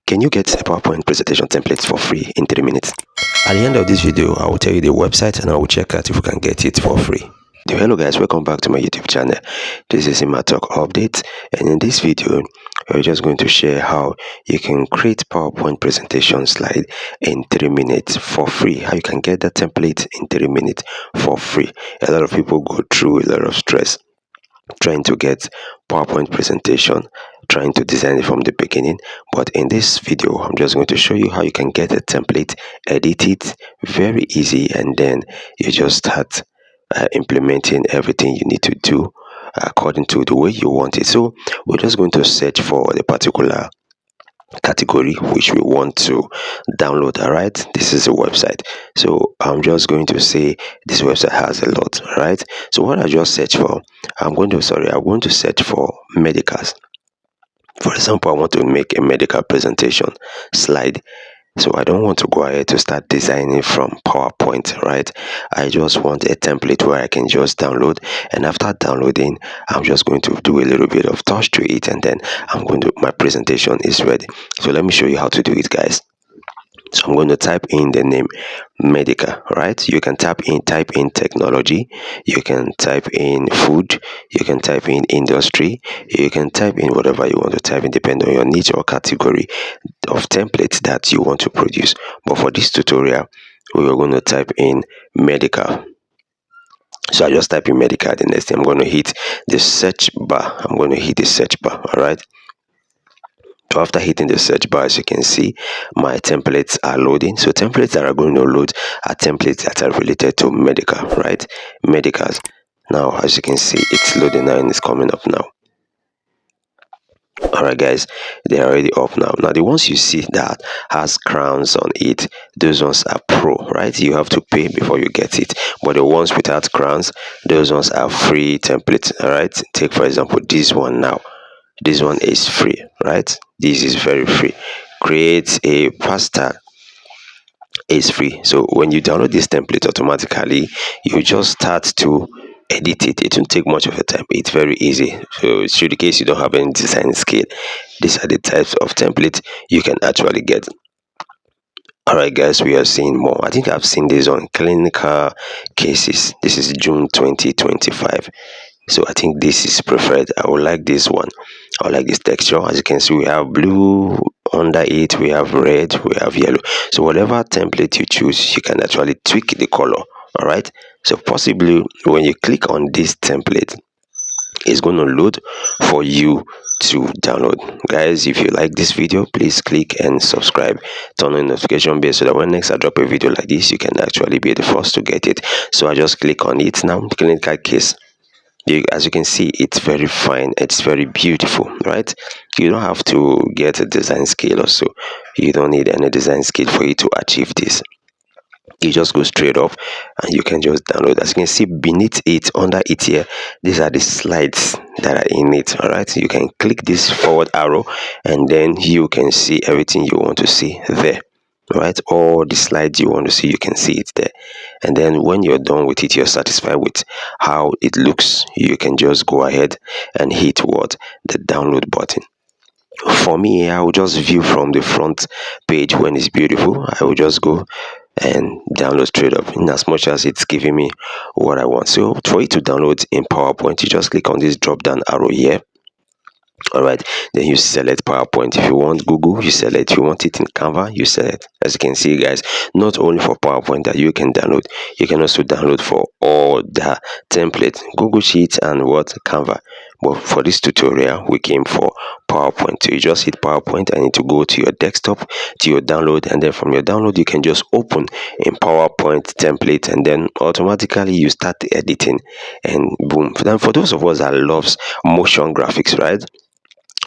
Can you get a PowerPoint presentation template for free in 3 minutes? At the end of this video, I will tell you the website and I will check out if we can get it for free. Hello guys, welcome back to my YouTube channel. This is my talk update, and in this video we're just going to share how you can create PowerPoint presentation slide in 3 minutes for free. How you can get that template in 3 minutes for free. A lot of people go through a lot of stress trying to get PowerPoint presentation, trying to design it from the beginning, but in this video I'm just going to show you how you can get a template, edit it very easy, and then you just start implementing everything you need to do according to the way you want it. So we're just going to search for the particular category which we want to download. All right, this is a website, so I'm just going to say this website has a lot. All right, so what I just search for, I'm going to search for medicals. For example, I want to make a medical presentation slide, so I don't want to go ahead to start designing from PowerPoint, right? I just want a template where I can just download, and after downloading I'm just going to do a little bit of touch to it, and then my presentation is ready. So let me show you how to do it, guys. So I'm going to type in the name medical, right? You can type in technology, you can type in food, you can type in industry, you can type in whatever you want to type in depending on your niche or category of templates that you want to produce. But for this tutorial we are going to type in medical. So I just type in medical. The next thing I'm going to hit the search bar. All right. So after hitting the search bar, as you can see, my templates are loading. So templates that are going to load are templates that are related to medical, right? Medicals. Now, as you can see, it's loading now and it's coming up now. All right, guys, they're already up now. Now, the ones you see that has crowns on it, those ones are pro, right? You have to pay before you get it. But the ones without crowns, those ones are free templates. All right, take for example this one now. This one is free, right? This is very free. Create a pasta is free. So when you download this template, automatically you just start to edit it. It won't take much of your time. It's very easy. So should the case you don't have any design skill, these are the types of templates you can actually get. All right, guys, we are seeing more. I think I've seen this on clinical cases. This is June 2025. So I think this is preferred. I would like this one. I would like this texture. As you can see, we have blue under it, we have red, we have yellow. So whatever template you choose, you can actually tweak the color. All right, so possibly when you click on this template, it's going to load for you to download. Guys, if you like this video, please click and subscribe, turn on notification bell so that when next I drop a video like this, you can actually be the first to get it. So I just click on it now. Clinical case. As you can see, it's very fine, it's very beautiful, right? You don't have to get a design skill, or so you don't need any design skill for you to achieve this. You just go straight up and you can just download. As you can see beneath it, under it here, these are the slides that are in it. All right, you can click this forward arrow and then you can see everything you want to see there. Right, all the slides you want to see, you can see it there. And then when you're done with it, you're satisfied with how it looks, you can just go ahead and hit the download button. For me, I will just view from the front page. When it's beautiful, I will just go and download straight up, in as much as it's giving me what I want. So for you to download in PowerPoint, you just click on this drop down arrow here. All right, then you select PowerPoint. If you want Google, you select. If you want it in Canva, you select. As you can see, guys, not only for PowerPoint that you can download, you can also download for all the templates, Google Sheets and Canva. But for this tutorial, we came for PowerPoint. So you just hit PowerPoint and to go to your desktop, to your download, and then from your download you can just open in PowerPoint template, and then automatically you start editing, and boom. Then for those of us that loves motion graphics, right?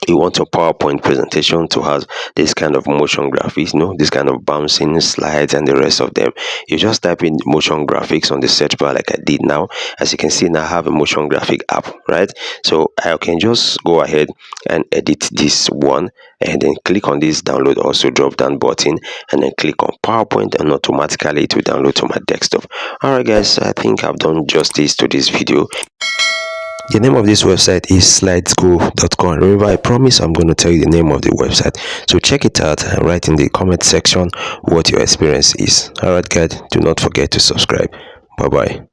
You want your PowerPoint presentation to have this kind of motion graphics, this kind of bouncing slides and the rest of them. You just type in motion graphics on the search bar like I did now. As you can see, now I have a motion graphic app, right? So I can just go ahead and edit this one and then click on this download also drop down button and then click on PowerPoint, and automatically it will download to my desktop. All right, guys, I think I've done justice to this video. The name of this website is slideschool.com. Remember, I promise I'm going to tell you the name of the website, so check it out and write in the comment section what your experience is. Alright guys, do not forget to subscribe. Bye bye.